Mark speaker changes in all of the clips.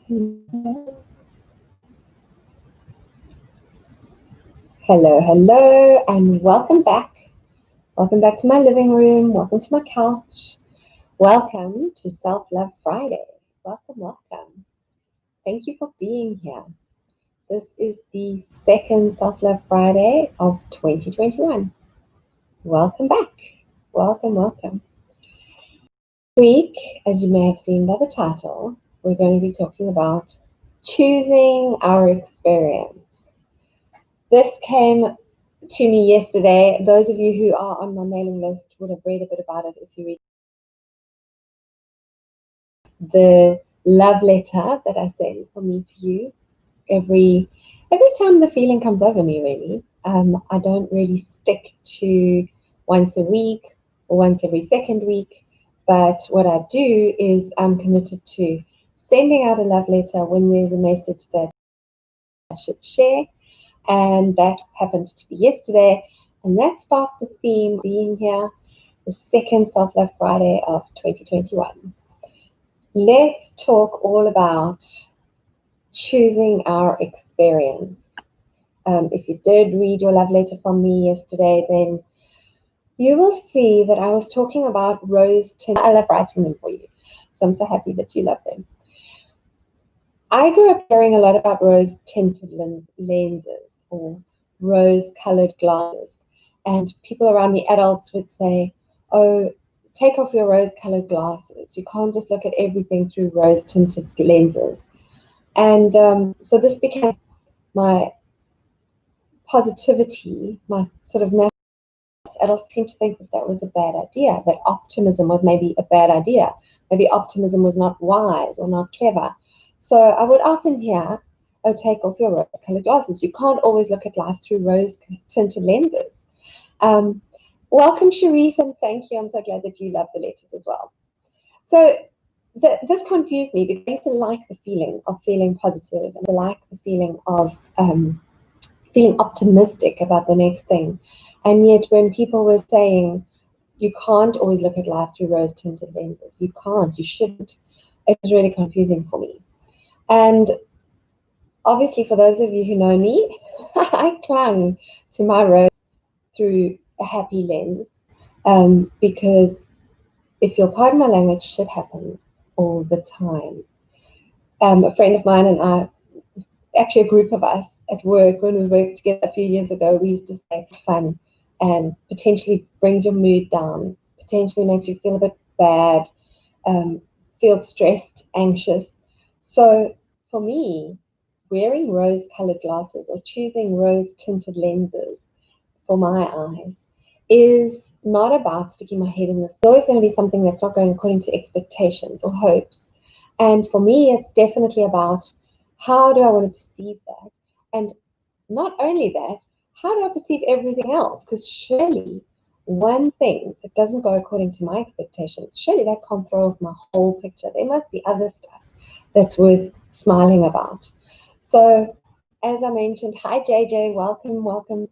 Speaker 1: Hello, hello, and welcome back. Welcome back to my living room. Welcome to my couch. Welcome to Self Love Friday. Welcome, welcome. Thank you for being here. This is the second Self Love Friday of 2021. Welcome back. Welcome, welcome. This week, as you may have seen by the title, we're going to be talking about choosing our experience. This came to me yesterday. Those of you who are on my mailing list would have read a bit about it if you read the love letter that I send from me to you every time the feeling comes over me, really. I don't really stick to once a week or once every second week, but what I do is I'm committed to sending out a love letter when there's a message that I should share, and that happened to be yesterday, and that sparked the theme being here, the second Self Love Friday of 2021. Let's talk all about choosing our experience. If you did read your love letter from me yesterday, then you will see that I was talking about rose tinted. I love writing them for you, so I'm so happy that you love them. I grew up hearing a lot about rose tinted lenses or rose colored glasses, and people around me, adults, would say, oh, take off your rose colored glasses. You can't just look at everything through rose tinted lenses. And so this became my positivity, my sort of natural. Adults seem to think that that was a bad idea, that optimism was maybe a bad idea. Maybe optimism was not wise or not clever. So I would often hear, oh, take off your rose-colored glasses. You can't always look at life through rose-tinted lenses. Welcome, Cherise, and thank you. I'm so glad that you love the letters as well. So this confused me because I used to like the feeling of feeling positive and I like the feeling of feeling optimistic about the next thing. And yet when people were saying, you can't always look at life through rose-tinted lenses, you can't, you shouldn't, it was really confusing for me. And obviously, for those of you who know me, I clung to my rose through a happy lens because, if you'll pardon my language, shit happens all the time. A friend of mine and I, actually a group of us at work, when we worked together a few years ago, we used to say fun and potentially brings your mood down, potentially makes you feel a bit bad, feel stressed, anxious. So for me, wearing rose-colored glasses or choosing rose-tinted lenses for my eyes is not about sticking my head in the sand. It's always going to be something that's not going according to expectations or hopes. And for me, it's definitely about how do I want to perceive that? And not only that, how do I perceive everything else? Because surely one thing that doesn't go according to my expectations, surely that can't throw off my whole picture. There must be other stuff that's worth smiling about. So, as I mentioned, hi JJ, welcome, welcome.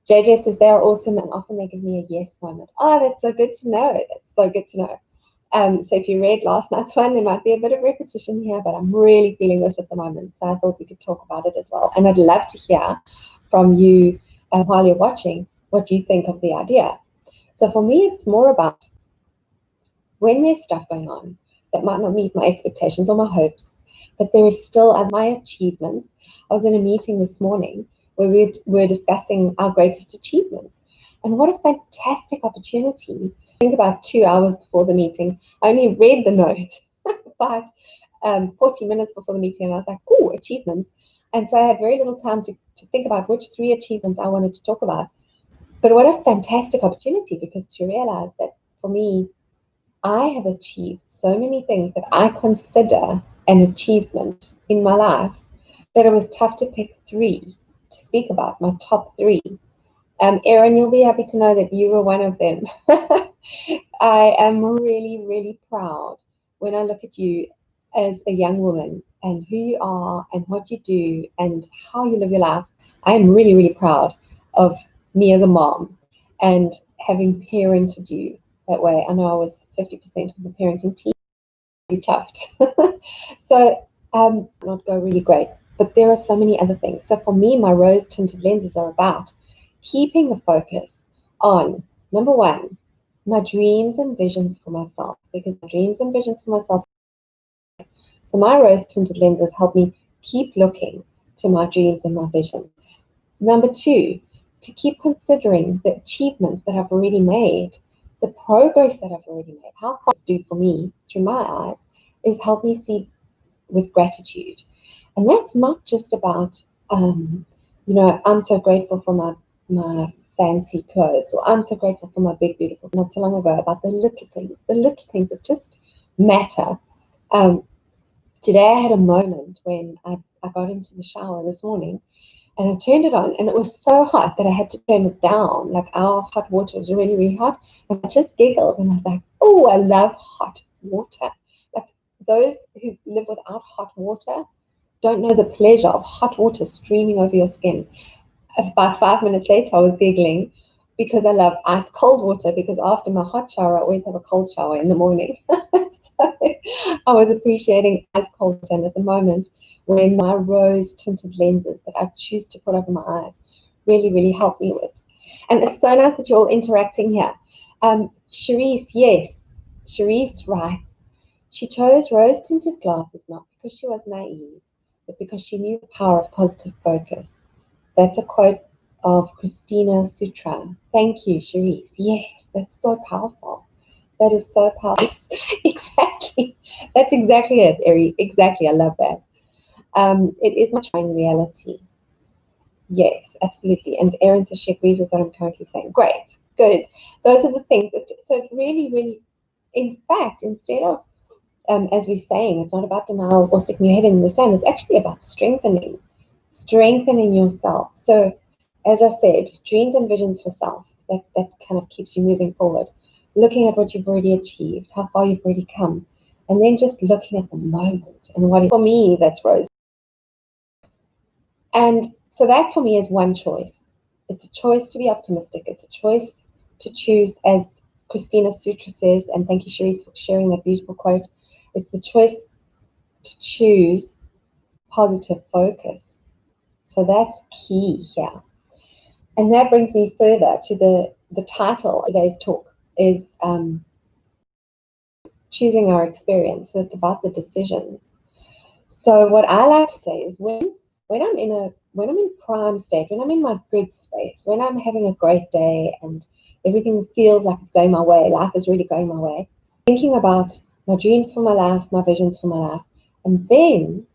Speaker 1: JJ says they're awesome and often they give me a yes moment. Oh, that's so good to know. That's so good to know. So if you read last night's one, there might be a bit of repetition here, but I'm really feeling this at the moment. So I thought we could talk about it as well. And I'd love to hear from you while you're watching what you think of the idea. So for me, it's more about when there's stuff going on that might not meet my expectations or my hopes, but there is still my achievements. I was in a meeting this morning where we were discussing our greatest achievements. And what a fantastic opportunity. Think about 2 hours before the meeting. I only read the note about 40 minutes before the meeting, and I was like, oh, achievements. And so I had very little time to think about which 3 achievements I wanted to talk about. But what a fantastic opportunity, because to realize that for me, I have achieved so many things that I consider an achievement in my life that it was tough to pick 3 to speak about, my top 3. Erin, you'll be happy to know that you were one of them. I am really, really proud when I look at you as a young woman and who you are and what you do and how you live your life. I am really, really proud of me as a mom and having parented you that way. I know I was 50% of the parenting team. Really chuffed. So not go really great, but there are so many other things. So for me, my rose tinted lenses are about keeping the focus on, number one, my dreams and visions for myself, because my dreams and visions for myself. So my rose tinted lenses help me keep looking to my dreams and my vision. Number two, to keep considering the achievements that I've already made, the progress that I've already made. How far do for me through my eyes is help me see with gratitude. And that's not just about, I'm so grateful for my fancy clothes, or I'm so grateful for my big, beautiful, not so long ago, about the little things that just matter. Today I had a moment when I got into the shower this morning, and I turned it on, and it was so hot that I had to turn it down. Like, our hot water was really, really hot. And I just giggled, and I was like, oh, I love hot water. Like, those who live without hot water don't know the pleasure of hot water streaming over your skin. About 5 minutes later, I was giggling because I love ice cold water, because after my hot shower, I always have a cold shower in the morning. So I was appreciating ice cold water. And at the moment, when my rose tinted lenses that I choose to put over my eyes really, really help me with. And it's so nice that you're all interacting here. Cherise, yes, Cherise writes, she chose rose tinted glasses not because she was naive, but because she knew the power of positive focus. That's a quote of Christina Sutra. Thank you, Cherise. Yes, that's so powerful. That is so powerful. Exactly. That's exactly it, Eri. Exactly. I love that. It is much in reality. Yes, absolutely. And Erin says she agrees with what I'm currently saying. Great. Good. Those are the things. So it really, really, in fact, instead of, as we're saying, it's not about denial or sticking your head in the sand. It's actually about strengthening yourself. So, as I said, dreams and visions for self, that kind of keeps you moving forward, looking at what you've already achieved, how far you've already come, and then just looking at the moment and what is, for me, that's rose. And so that for me is one choice. It's a choice to be optimistic. It's a choice to choose, as Christina Sutra says, and thank you, Cherise, for sharing that beautiful quote. It's the choice to choose positive focus. So that's key here. And that brings me further to the title of today's talk is choosing our experience. So it's about the decisions. So what I like to say is when I'm in prime state, when I'm in my good space, when I'm having a great day and everything feels like it's going my way, life is really going my way, thinking about my dreams for my life, my visions for my life, and then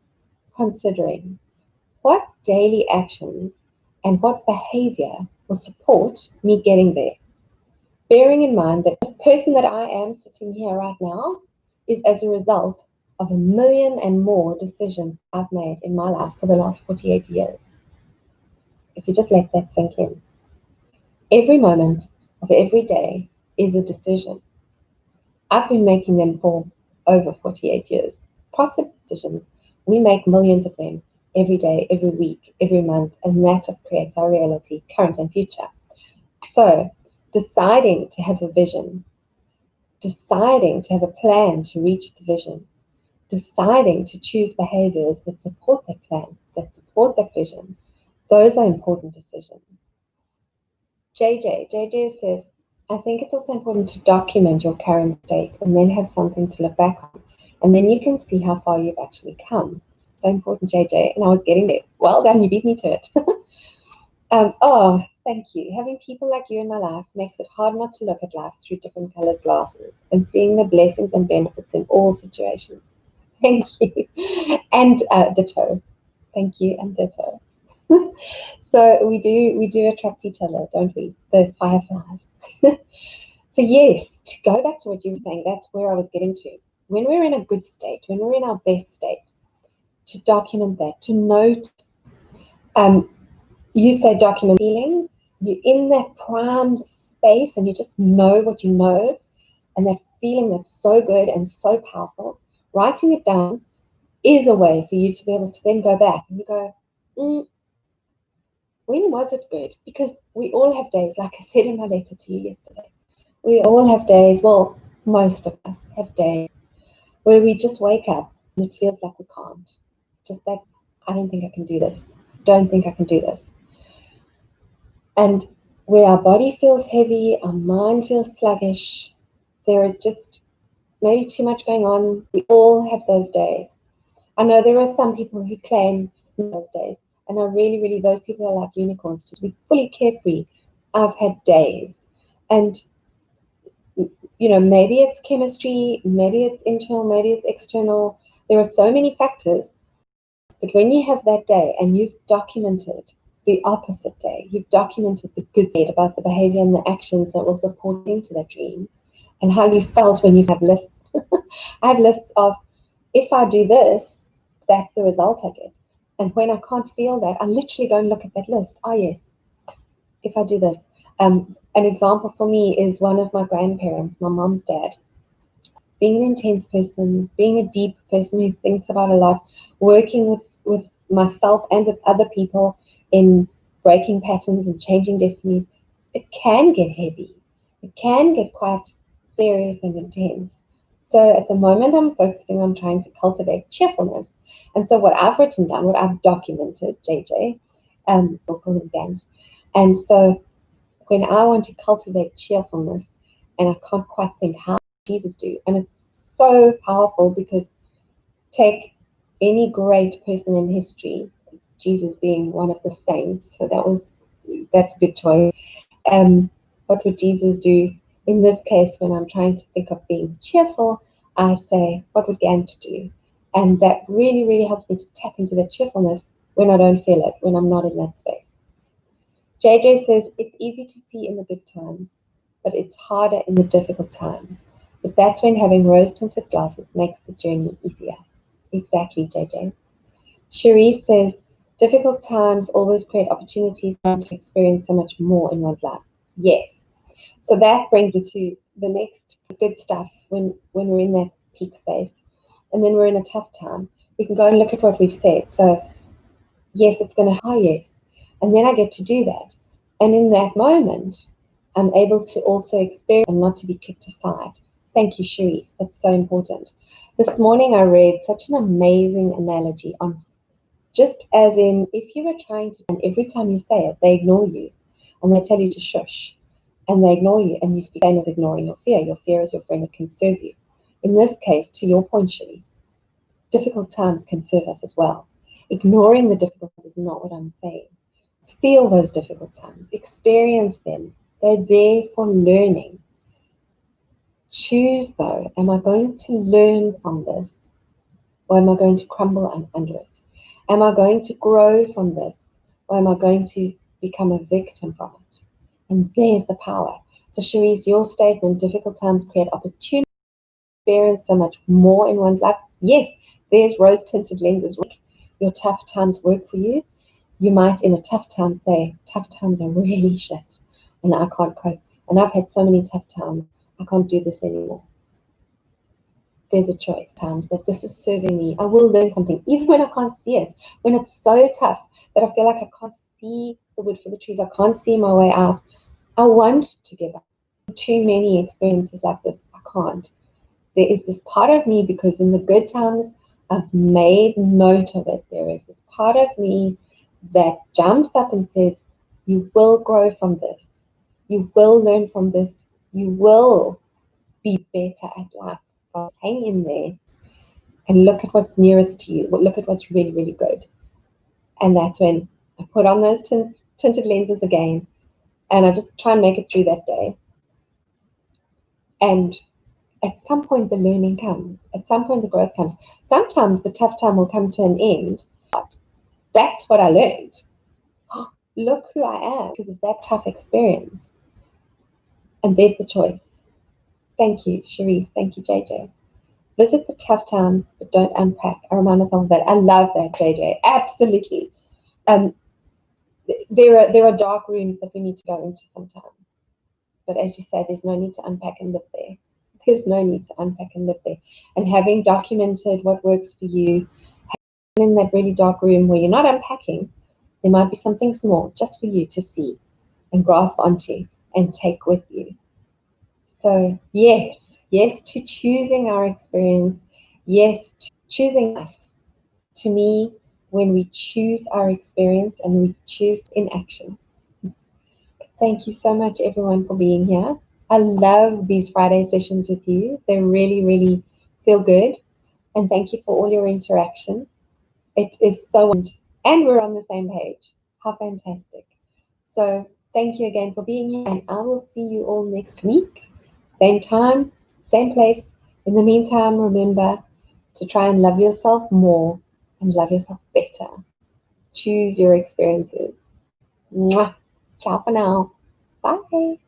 Speaker 1: considering what daily actions and what behavior will support me getting there. Bearing in mind that the person that I am sitting here right now is as a result of 1,000,000 and more decisions I've made in my life for the last 48 years. If you just let that sink in. Every moment of every day is a decision. I've been making them for over 48 years. Positive decisions, we make millions of them every day, every week, every month, and that's what creates our reality, current and future. So, deciding to have a vision, deciding to have a plan to reach the vision, deciding to choose behaviors that support that plan, that support that vision, those are important decisions. JJ says, I think it's also important to document your current state and then have something to look back on. And then you can see how far you've actually come. So important, JJ. And I was getting there. Well done, you beat me to it. Oh, thank you. Having people like you in my life makes it hard not to look at life through different colored glasses and seeing the blessings and benefits in all situations. Thank you. And ditto. Thank you and ditto. So we do attract each other, don't we? The fireflies. So yes, to go back to what you were saying, that's where I was getting to. When we're in a good state, when we're in our best state, to document that, to note. You say document feeling. You're in that prime space, and you just know what you know, and that feeling that's so good and so powerful. Writing it down is a way for you to be able to then go back and you go, when was it good? Because we all have days, like I said in my letter to you yesterday, we all have days, well, most of us have days where we just wake up and it feels like we can't. just that I don't think I can do this. Don't think I can do this. And where our body feels heavy, our mind feels sluggish, there is just maybe too much going on. We all have those days. I know there are some people who claim those days, and I really, those people are like unicorns. To be fully carefree, I've had days. And, you know, maybe it's chemistry, maybe it's internal, maybe it's external. There are so many factors. But when you have that day and you've documented the opposite day, you've documented the good side about the behavior and the actions that will support into that dream, and how you felt when you have lists. I have lists of, if I do this, that's the result I get. And when I can't feel that, I literally go and look at that list. Oh, yes, if I do this. An example for me is one of my grandparents, my mom's dad. Being an intense person, being a deep person who thinks about a lot, working with myself and with other people in breaking patterns and changing destinies, it can get heavy. It can get quite serious and intense. So at the moment, I'm focusing on trying to cultivate cheerfulness. And so what I've written down, what I've documented, JJ, vocal and band. And so when I want to cultivate cheerfulness and I can't quite think how Jesus do, and it's so powerful because take any great person in history, Jesus being one of the saints, so that's a good choice. What would Jesus do? In this case, when I'm trying to think of being cheerful, I say, what would Gant do? And that really helps me to tap into that cheerfulness when I don't feel it, when I'm not in that space. JJ says, it's easy to see in the good times, but it's harder in the difficult times. But that's when having rose-tinted glasses makes the journey easier. Exactly, JJ. Cherise says, difficult times always create opportunities to experience so much more in one's life. Yes. So that brings me to the next good stuff when we're in that peak space. And then we're in a tough time. We can go and look at what we've said. So, yes, it's going to high, yes. And then I get to do that. And in that moment, I'm able to also experience and not to be kicked aside. Thank you, Cherise. That's so important. This morning I read such an amazing analogy on just as in if you were trying to, and every time you say it, they ignore you and they tell you to shush and they ignore you and you speak the same as ignoring your fear. Your fear is your friend that can serve you. In this case, to your point, Cherise, difficult times can serve us as well. Ignoring the difficulties is not what I'm saying. Feel those difficult times, experience them. They're there for learning. Choose though, am I going to learn from this or am I going to crumble under it? Am I going to grow from this or am I going to become a victim from it? And there's the power. So Cherise, your statement, difficult times create opportunity to experience so much more in one's life. Yes, there's rose-tinted lenses. Your tough times work for you. You might in a tough time say, tough times are really shit and I can't cope. And I've had so many tough times, I can't do this anymore. There's a choice times that this is serving me. I will learn something, even when I can't see it, when it's so tough that I feel like I can't see the wood for the trees, I can't see my way out. I want to give up. Too many experiences like this, I can't. There is this part of me, because in the good times, I've made note of it. There is this part of me that jumps up and says, you will grow from this. You will learn from this. You will be better at life. Hang in there and look at what's nearest to you. Look at what's really good. And that's when I put on those tinted lenses again and I just try and make it through that day. And at some point, the learning comes. At some point, the growth comes. Sometimes the tough time will come to an end. That's what I learned. Look who I am because of that tough experience. And there's the choice. Thank you, Cherise. Thank you, JJ. Visit the tough times, but don't unpack. I remind myself of that. I love that, JJ. Absolutely. There are dark rooms that we need to go into sometimes. But as you say, there's no need to unpack and live there. There's no need to unpack and live there. And having documented what works for you, in that really dark room where you're not unpacking, there might be something small just for you to see and grasp onto and take with you. So yes to choosing our experience, yes to choosing life, to me when we choose our experience and we choose in action. Thank you so much, everyone, for being here. I love these Friday sessions with you. They really, really feel good. And thank you for all your interaction. It is so, and we're on the same page. How fantastic. So thank you again for being here, and I will see you all next week. Same time, same place. In the meantime, remember to try and love yourself more and love yourself better. Choose your experiences. Mwah. Ciao for now. Bye.